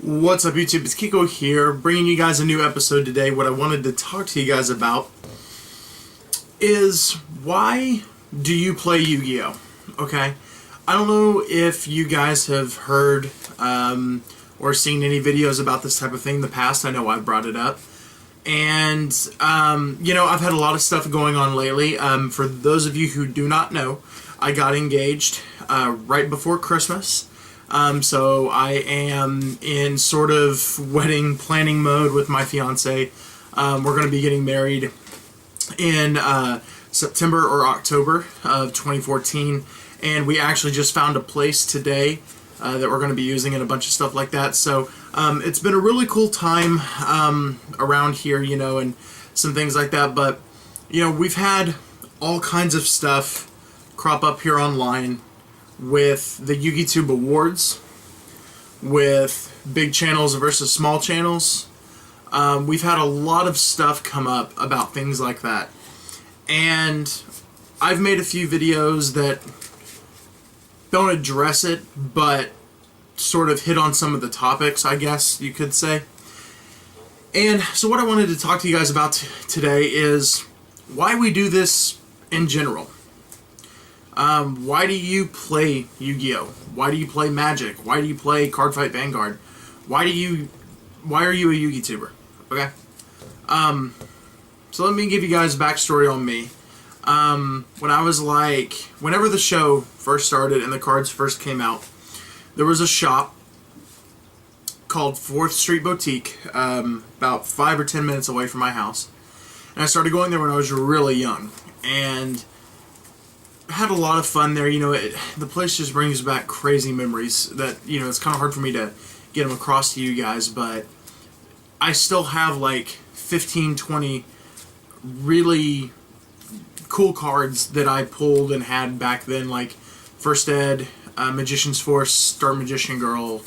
What's up, YouTube? It's Kiko here, bringing you guys a new episode today. What I wanted to talk to you guys about is why do you play Yu-Gi-Oh? Okay, I don't know if you guys have heard or seen any videos about this type of thing in the past. I know I've brought it up. And, I've had a lot of stuff going on lately. For those of you who do not know, I got engaged right before Christmas. So I am in sort of wedding planning mode with my fiance. We're going to be getting married in September or October of 2014, and we actually just found a place today that we're going to be using and a bunch of stuff like that. So it's been a really cool time around here, and some things like that. But, we've had all kinds of stuff crop up here online with the YugiTube Awards, with big channels versus small channels. We've had a lot of stuff come up about things like that. And I've made a few videos that don't address it, but sort of hit on some of the topics, I guess you could say. And so what I wanted to talk to you guys about today is why we do this in general. Why do you play Yu-Gi-Oh? Why do you play Magic? Why do you play Cardfight Vanguard? Why are you a YugiTuber? Okay. So let me give you guys a backstory on me. When I was whenever the show first started and the cards first came out, there was a shop called 4th Street Boutique, about 5 or 10 minutes away from my house. And I started going there when I was really young. And had a lot of fun there. The place just brings back crazy memories that, it's kind of hard for me to get them across to you guys, but I still have 15, 20 really cool cards that I pulled and had back then, like First Ed, Magician's Force, Star Magician Girl,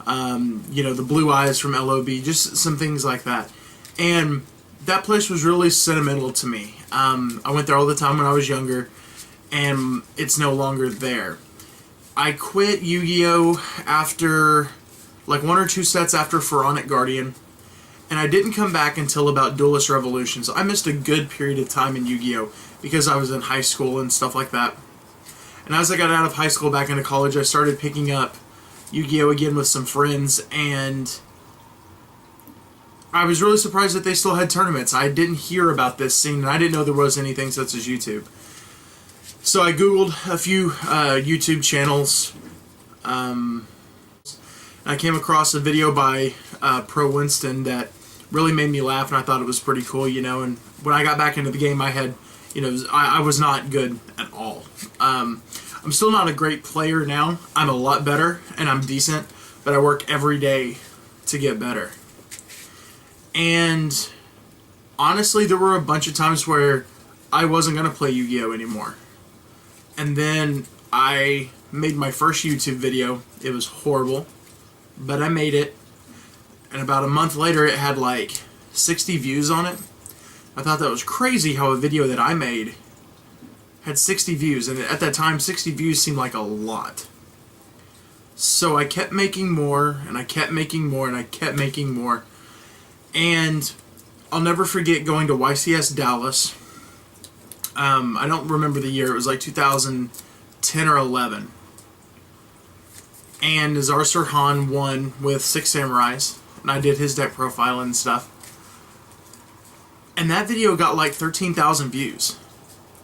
the Blue Eyes from LOB, just some things like that. And that place was really sentimental to me. I went there all the time when I was younger, and it's no longer there. I quit Yu-Gi-Oh! After 1 or 2 sets after Pharaonic Guardian, and I didn't come back until about Duelist Revolution. So I missed a good period of time in Yu-Gi-Oh! Because I was in high school and stuff like that. And as I got out of high school back into college, I started picking up Yu-Gi-Oh! Again with some friends, and I was really surprised that they still had tournaments. I didn't hear about this scene, and I didn't know there was anything such as YouTube. So I googled a few YouTube channels. I came across a video by Pro Winston that really made me laugh, and I thought it was pretty cool, And when I got back into the game, I had, I was not good at all. I'm still not a great player now. I'm a lot better, and I'm decent, but I work every day to get better. And honestly, there were a bunch of times where I wasn't going to play Yu-Gi-Oh! Anymore. And then I made my first YouTube video. It was horrible, but I made it. And about a month later, it had 60 views on it. I thought that was crazy how a video that I made had 60 views. And at that time, 60 views seemed like a lot. So I kept making more, and I kept making more, and I kept making more. And I'll never forget going to YCS Dallas. I don't remember the year. It was 2010 or 11. And Nazar Sirhan won with 6 Samurais. And I did his deck profile and stuff. And that video got 13,000 views.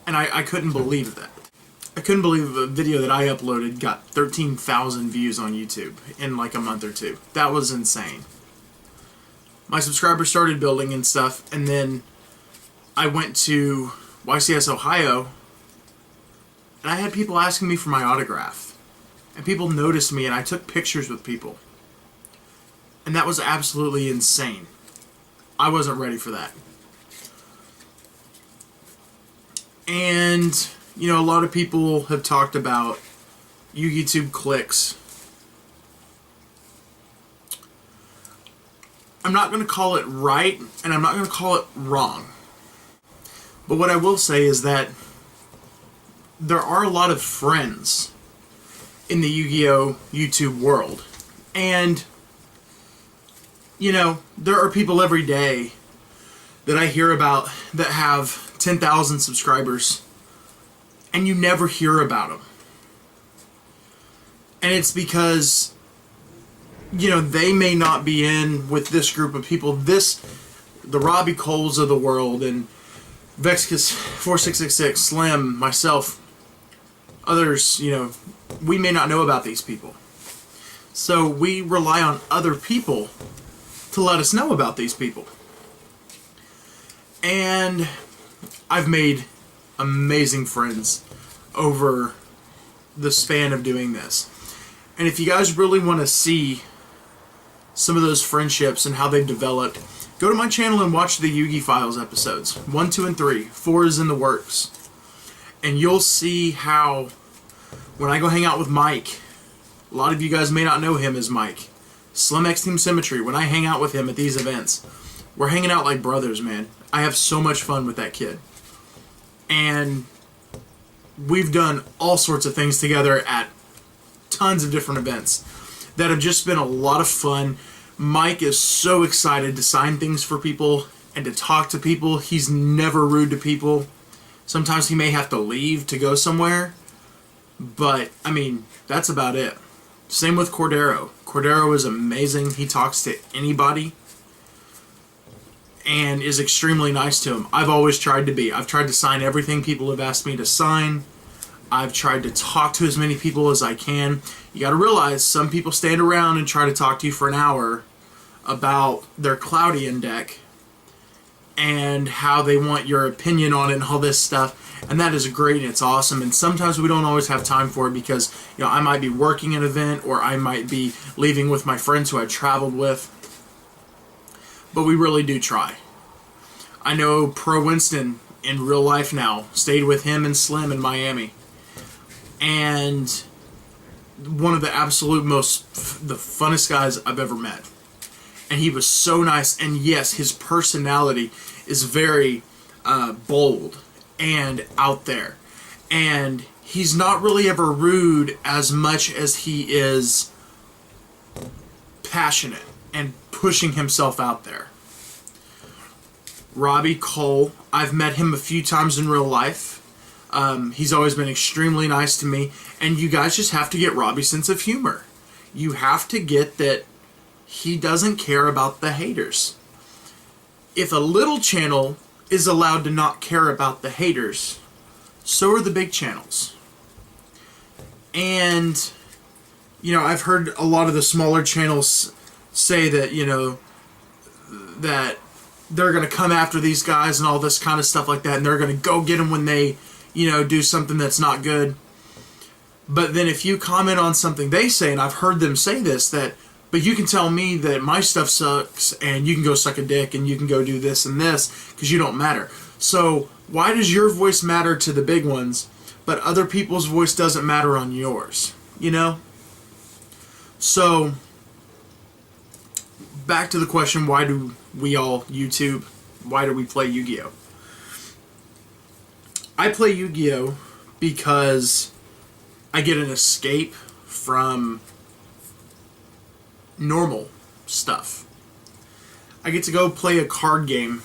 And I couldn't believe that. I couldn't believe a video that I uploaded got 13,000 views on YouTube in a month or two. That was insane. My subscribers started building and stuff, and then I went to YCS Ohio, and I had people asking me for my autograph. And people noticed me, and I took pictures with people. And that was absolutely insane. I wasn't ready for that. And, a lot of people have talked about YugiTube clicks. I'm not going to call it right, and I'm not going to call it wrong. But what I will say is that there are a lot of friends in the Yu-Gi-Oh! YouTube world. And You know, there are people every day that I hear about that have 10,000 subscribers, and you never hear about them. And it's because, you know, they may not be in with this group of people. The Robbie Coles of the world, and Vexcus 4666, Slim, myself, others, you know, we may not know about these people. So we rely on other people to let us know about these people. And I've made amazing friends over the span of doing this. And if you guys really want to see some of those friendships and how they've developed, go to my channel and watch the Yugi Files episodes. 1, 2, and 3. 4 is in the works. And you'll see how, when I go hang out with Mike, a lot of you guys may not know him as Mike. Slim X Team Symmetry, when I hang out with him at these events, we're hanging out like brothers, man. I have so much fun with that kid. And we've done all sorts of things together at tons of different events that have just been a lot of fun. Mike is so excited to sign things for people and to talk to people. He's never rude to people. Sometimes he may have to leave to go somewhere, but I mean, that's about it. Same with Cordero. Cordero is amazing. He talks to anybody and is extremely nice to him. I've always tried to be. I've tried to sign everything people have asked me to sign. I've tried to talk to as many people as I can. You got to realize some people stand around and try to talk to you for an hour about their Cloudian deck and how they want your opinion on it and all this stuff. And that is great and it's awesome. And sometimes we don't always have time for it because, you know, I might be working an event or I might be leaving with my friends who I traveled with. But we really do try. I know Pro Winston in real life now. Stayed with him and Slim in Miami. And one of the absolute the funnest guys I've ever met. And he was so nice. And yes, his personality is very bold and out there. And he's not really ever rude as much as he is passionate and pushing himself out there. Robbie Cole, I've met him a few times in real life. He's always been extremely nice to me. And you guys just have to get Robbie's sense of humor. You have to get that he doesn't care about the haters. If a little channel is allowed to not care about the haters, so are the big channels. And, you know, I've heard a lot of the smaller channels say that, you know, that they're going to come after these guys and all this kind of stuff like that, and they're going to go get them when they, you know, do something that's not good. But then if you comment on something they say, and I've heard them say this, that, but you can tell me that my stuff sucks, and you can go suck a dick, and you can go do this and this, because you don't matter. So why does your voice matter to the big ones, but other people's voice doesn't matter on yours? You know? So, back to the question, why do we all YouTube? Why do we play Yu-Gi-Oh? I play Yu-Gi-Oh because I get an escape from normal stuff. I get to go play a card game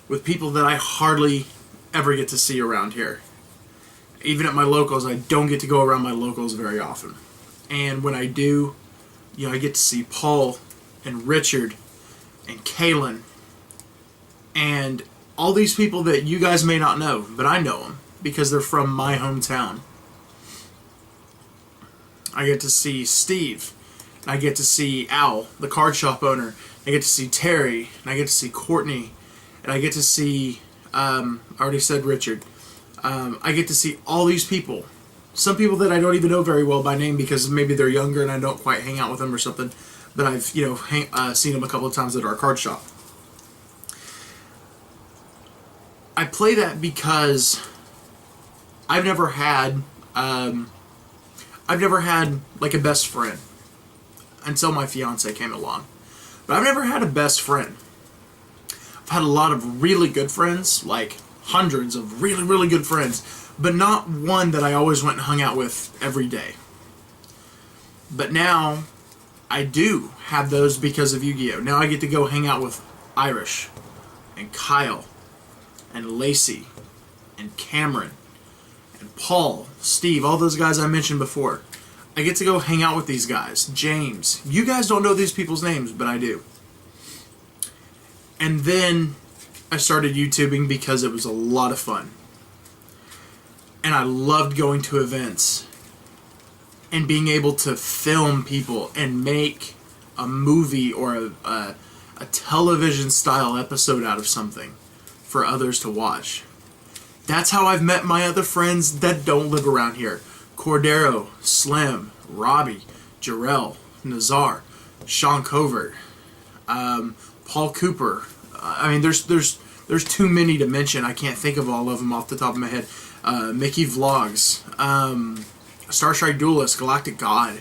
with people that I hardly ever get to see around here. Even at my locals, I don't get to go around my locals very often. And when I do, you know, I get to see Paul and Richard and Kalen and all these people that you guys may not know, but I know them because they're from my hometown. I get to see Steve, and I get to see Al, the card shop owner. I get to see Terry, and I get to see Courtney, and I get to see, I already said Richard. I get to see all these people. Some people that I don't even know very well by name because maybe they're younger and I don't quite hang out with them or something. But I've, you know, seen them a couple of times at our card shop. I play that because I've never had like a best friend until my fiance came along. But I've never had a best friend. I've had a lot of really good friends, like hundreds of really, really good friends, but not one that I always went and hung out with every day. But now I do have those because of Yu-Gi-Oh! Now I get to go hang out with Irish and Kyle and Lacey and Cameron and Paul, Steve, all those guys I mentioned before. I get to go hang out with these guys. James. You guys don't know these people's names, but I do. And then I started YouTubing because it was a lot of fun. And I loved going to events and being able to film people and make a movie or a television style episode out of something for others to watch. That's how I've met my other friends that don't live around here. Cordero, Slim, Robbie, Jarrell, Nazar, Sean Covert, Paul Cooper. I mean, there's too many to mention. I can't think of all of them off the top of my head. Mickey Vlogs, Starstrike Duelist, Galactic God.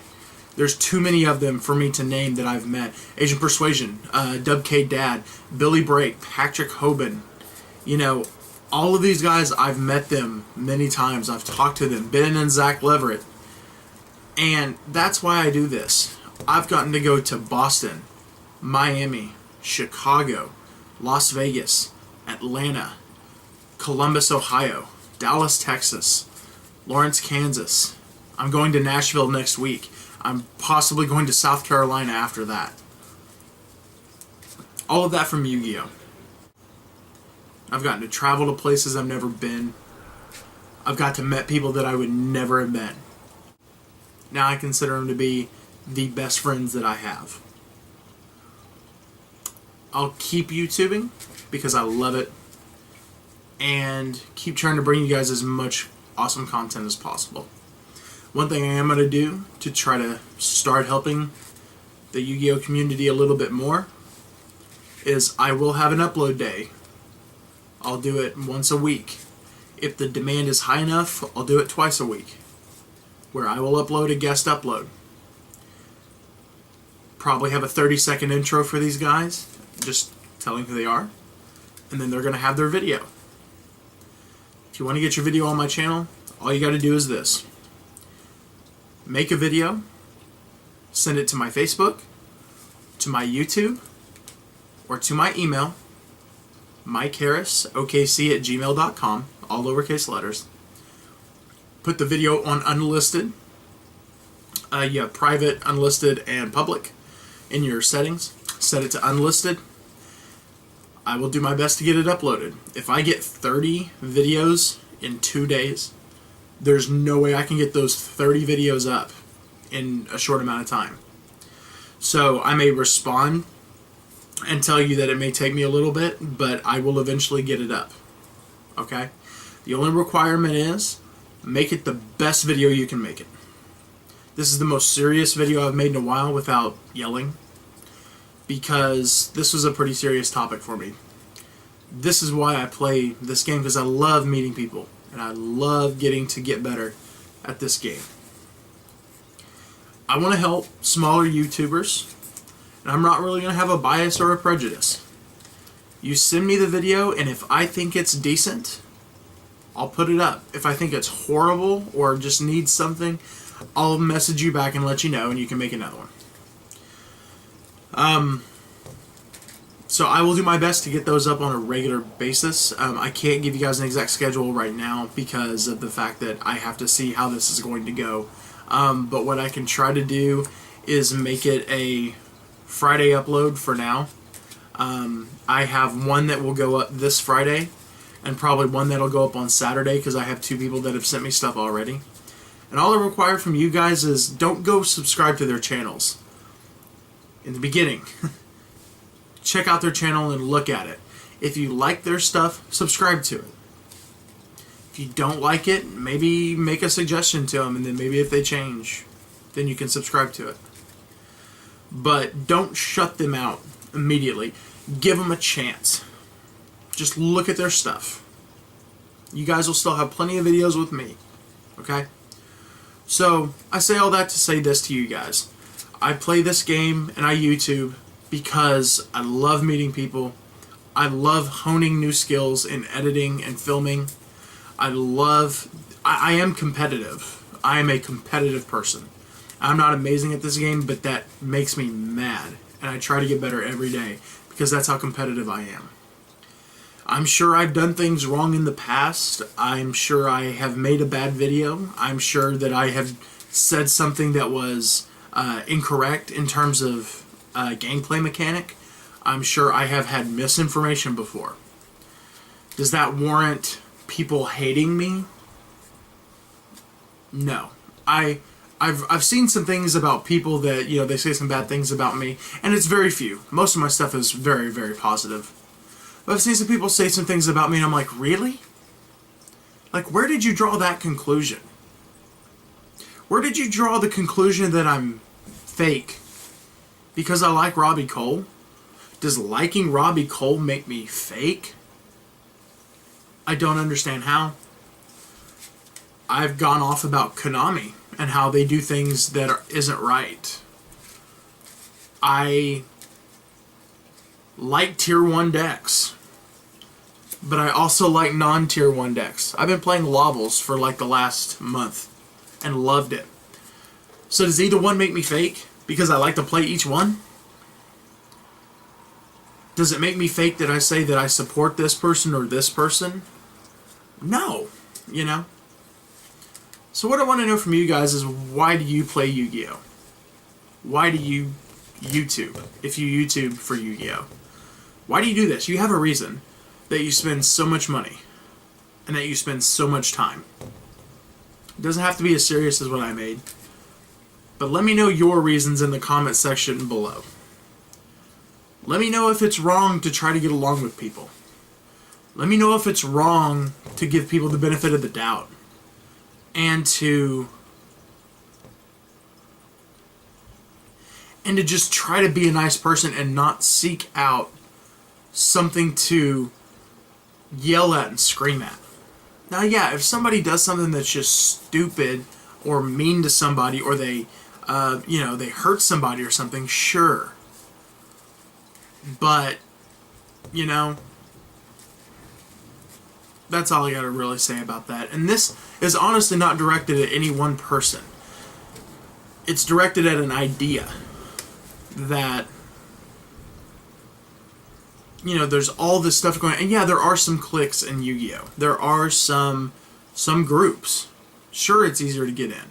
There's too many of them for me to name that I've met. Agent Persuasion, Dub K Dad, Billy Brake, Patrick Hoban. You know, all of these guys, I've met them many times. I've talked to them. Ben and Zach Leverett. And that's why I do this. I've gotten to go to Boston, Miami, Chicago, Las Vegas, Atlanta, Columbus, Ohio, Dallas, Texas, Lawrence, Kansas. I'm going to Nashville next week. I'm possibly going to South Carolina after that. All of that from Yu-Gi-Oh! I've gotten to travel to places I've never been. I've got to meet people that I would never have met. Now I consider them to be the best friends that I have. I'll keep YouTubing because I love it and keep trying to bring you guys as much awesome content as possible. One thing I am going to do to try to start helping the Yu-Gi-Oh! Community a little bit more is I will have an upload day. I'll do it once a week. If the demand is high enough, I'll do it twice a week, where I will upload a guest upload. Probably have a 30-second intro for these guys, just telling who they are, and then they're going to have their video. If you want to get your video on my channel, all you got to do is this. Make a video, send it to my Facebook, to my YouTube, or to my email, MikeHarrisOKC@gmail.com, all lowercase letters. Put the video on unlisted. You have private, unlisted, and public in your settings. Set it to unlisted. I will do my best to get it uploaded. If I get 30 videos in 2 days, there's no way I can get those 30 videos up in a short amount of time. So I may respond and tell you that it may take me a little bit, but I will eventually get it up. Okay? The only requirement is make it the best video you can make it. This is the most serious video I've made in a while without yelling, because this was a pretty serious topic for me. This is why I play this game, because I love meeting people, and I love getting to get better at this game. I want to help smaller YouTubers, and I'm not really going to have a bias or a prejudice. You send me the video, and if I think it's decent, I'll put it up. If I think it's horrible or just needs something, I'll message you back and let you know, and you can make another one. So I will do my best to get those up on a regular basis. I can't give you guys an exact schedule right now because of the fact that I have to see how this is going to go. But what I can try to do is make it a Friday upload for now. I have one that will go up this Friday, and probably one that'll go up on Saturday because I have 2 people that have sent me stuff already. And all I require from you guys is don't go subscribe to their channels in the beginning. Check out their channel and look at it. If you like their stuff, subscribe to it. If you don't like it, maybe make a suggestion to them, and then maybe if they change, then you can subscribe to it. But don't shut them out immediately. Give them a chance. Just look at their stuff. You guys will still have plenty of videos with me. Okay? So, I say all that to say this to you guys. I play this game and I YouTube because I love meeting people. I love honing new skills in editing and filming. I am competitive. I am a competitive person. I'm not amazing at this game, but that makes me mad. And I try to get better every day because that's how competitive I am. I'm sure I've done things wrong in the past. I'm sure I have made a bad video. I'm sure that I have said something that was incorrect in terms of gameplay mechanic. I'm sure I have had misinformation before. Does that warrant people hating me? No. I've seen some things about people that, you know, they say some bad things about me, and it's very few. Most of my stuff is very, very positive. But I've seen some people say some things about me, and I'm like, really? Like, where did you draw that conclusion? Where did you draw the conclusion that I'm fake because I like Robbie Cole? Does liking Robbie Cole make me fake? I don't understand how. I've gone off about Konami and how they do things that isn't right. I like Tier 1 decks, but I also like non-Tier 1 decks. I've been playing Lobbles for like the last month and loved it. So does either one make me fake because I like to play each one? Does it make me fake that I say that I support this person or this person? No, you know? So what I want to know from you guys is, why do you play Yu-Gi-Oh? Why do you YouTube, if you YouTube for Yu-Gi-Oh? Why do you do this? You have a reason that you spend so much money and that you spend so much time. It doesn't have to be as serious as what I made. But let me know your reasons in the comment section below. Let me know if it's wrong to try to get along with people. Let me know if it's wrong to give people the benefit of the doubt. And to just try to be a nice person and not seek out something to yell at and scream at. Now, yeah, if somebody does something that's just stupid or mean to somebody, or they, you know, they hurt somebody or something, sure. But, you know, that's all I gotta really say about that. And this is honestly not directed at any one person. It's directed at an idea that, you know, there's all this stuff going on. And yeah, there are some cliques in Yu-Gi-Oh! There are some groups. Sure, it's easier to get in.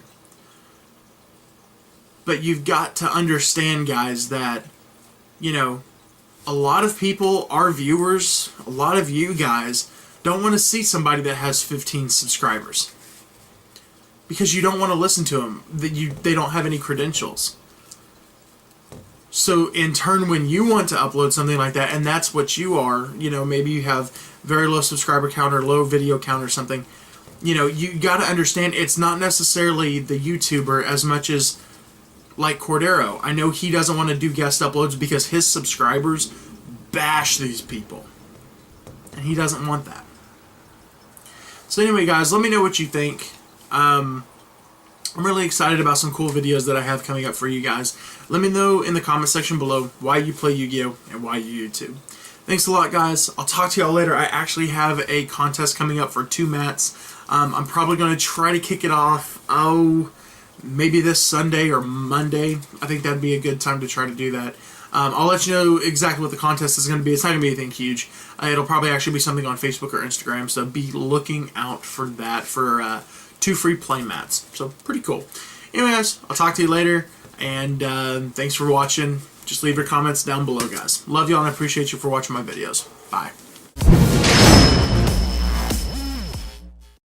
But you've got to understand, guys, that, you know, a lot of people, our viewers, a lot of you guys, don't want to see somebody that has 15 subscribers. Because you don't want to listen to them. They don't have any credentials. So in turn, when you want to upload something like that, and that's what you are, you know, maybe you have very low subscriber count or low video count or something, you know, you got to understand it's not necessarily the YouTuber as much as, like Cordero. I know he doesn't want to do guest uploads because his subscribers bash these people. And he doesn't want that. So anyway, guys, let me know what you think. I'm really excited about some cool videos that I have coming up for you guys. Let me know in the comment section below why you play Yu-Gi-Oh! And why you YouTube. Thanks a lot, guys. I'll talk to y'all later. I actually have a contest coming up for 2 mats. I'm probably going to try to kick it off, maybe this Sunday or Monday. I think that'd be a good time to try to do that. I'll let you know exactly what the contest is going to be. It's not going to be anything huge. It'll probably actually be something on Facebook or Instagram, so be looking out for that, for 2 free play mats. So, pretty cool. Anyway, guys, I'll talk to you later, and thanks for watching. Just leave your comments down below, guys. Love y'all, and I appreciate you for watching my videos. Bye.